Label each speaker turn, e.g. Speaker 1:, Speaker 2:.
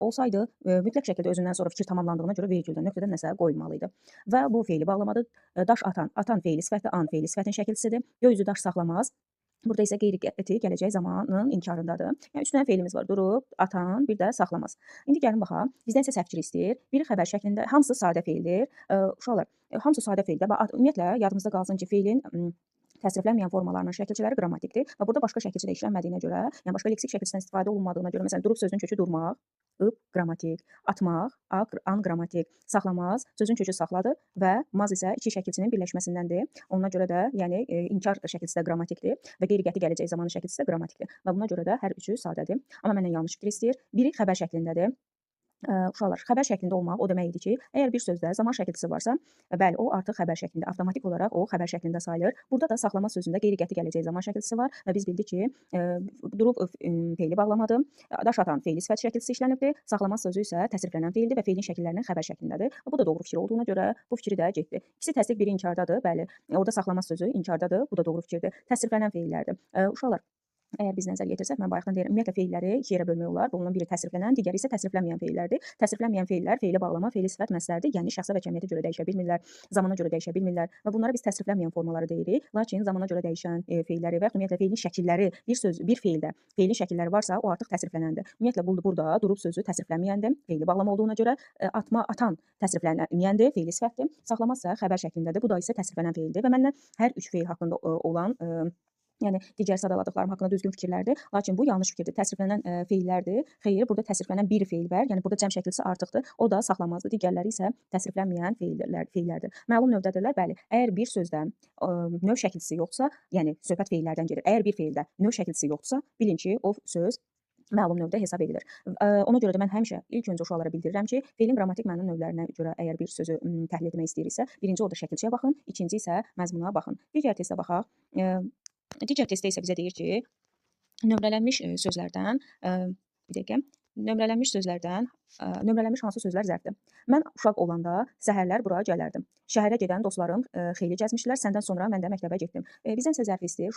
Speaker 1: olsaydı, mütləq şəkildə özündən sonra fikir tamamlandığına görə vergüldən, nöqtədən nəsə qoyulmalı idi. Və bu feili bağlamadır. Daş atan, atan feili sifəti, an feili sifətin şəkilçisidir. Göy üzü daş saxlamaz. Burada isə qeyri-qəti gələcək zamanın inkarındadır. Yəni 3 dənə feilimiz var. Durub, atan, bir də saxlamaz. İndi gəlin baxaq. Bizdən isə səhv fikir istəyir. Biri xəbər şəklində, hamısı sadə feildir. Uşaqlar, hamısı sadə feildir. Ümumiyyətlə yadımızda qalsın ki, feilin təsriflənməyən formalarının şəkilçiləri qrammatikdir və burada başqa şəkilçi də işlənmədiyinə görə, yəni başqa leksik şəkilçisindən istifadə olunmadığına görə, məsələn, durub sözünün kökü durmaq, ıb qrammatik, atmaq, an qrammatik, saxlamaz sözün kökü saxladı və maz isə iki şəkilçinin birləşməsindəndir. Ona görə də, yəni inkar şəkilçisi də qrammatikdir və qeyri-qəti gələcək zamanı şəkilçisi də qrammatikdir və buna görə də hər üçü sadədir. Amma məndən yanlış fikir istəyir. Biri xəbər şəklindədir. Uşaqlar, xəbər şəklində olmaq o demək idi ki, əgər bir sözdə zaman şəkilçisi varsa, bəli, o artıq xəbər şəklində, avtomatik olaraq o xəbər şəklində sayılır. Burada da saxlama sözündə qeyri-qəti gələcək zaman şəkilçisi var və biz bildik ki, durub feili bağlamadır. Daş atan feili sifət şəkilçisi işlənibdir. Saxlama sözü isə təsriflənən feildir və feilin şəkillərinin xəbər şəklindədir. Bu da doğru fikir olduğuna görə bu fikri də getdi. İkisi təsdiq, biri inkardadır. Bəli, orada saxlama sözü inkardadır. Bu da doğru fikirdir. Təsriflənən feillərdir. Uşaqlar, əgər biz nəzər yetirsək, mən bayaqdan deyirəm, ümumiyyətlə feilləri iki yerə bölmək olar. Bunun biri təsriflənən, digəri isə təsriflənməyən feillərdir. Təsriflənməyən feillər feili bağlama, feili sifət məslərdir. Yəni şəxsə və cəmiyyətə görə dəyişə bilmirlər, zamana görə dəyişə bilmirlər və bunlara biz təsriflənməyən formaları deyirik. Lakin zamana görə dəyişən feilləri və ümumiyyətlə feilin şəkilləri, bir feildə feilin şəkilləri varsa, o artıq təsriflənəndir. Ümumiyyətlə burada durub sözü təsriflənməyəndir. Feili bağlama olduğuna görə atan təsriflənməyəndir, feili sifətdir. Saxlama isə xəbər şəklindədir. Bu da isə təsriflənən feildir və məndən hər üç feil haqqında olan yəni digər sadaladıqlarım haqqında düzgün fikirlərdir. Lakin bu yanlış fikirdir. Təsriflənən feillərdir. Xeyr, burada təsriflənən bir feil var. Yəni burada cəm şəkilçisi artıqdır. O da saxlamazdır. Digərləri isə təsriflənməyən feillərdir. Məlum növdədirlər. Bəli, əgər bir sözdə növ şəkilçisi yoxdursa, yəni söhbət feillərdən gedir. Əgər bir feildə növ şəkilçisi yoxdursa, bilin ki, o söz məlum növdə hesab edilir. Ona görə də mən həmişə ilk öncə uşaqlara bildirirəm ki, feilin qrammatik məna növlərinə görə əgər bir sözü təhlil etmək istəyiriksə, birinci orada şəkilçiyə baxın, ikinci isə məzmuna baxın. Digər testə baxaq. Digər testdə isə bizə deyir ki, nömrələnmiş sözlərdən, bir dəqiqə, nömrələnmiş hansı sözlər zərfdir? Mən uşaq olanda səhərlər bura gələrdim. Şəhərə gedən dostlarım xeyli gəzmişdilər, səndən sonra mən də məktəbə getdim. Bizdən isə zərf istəyir.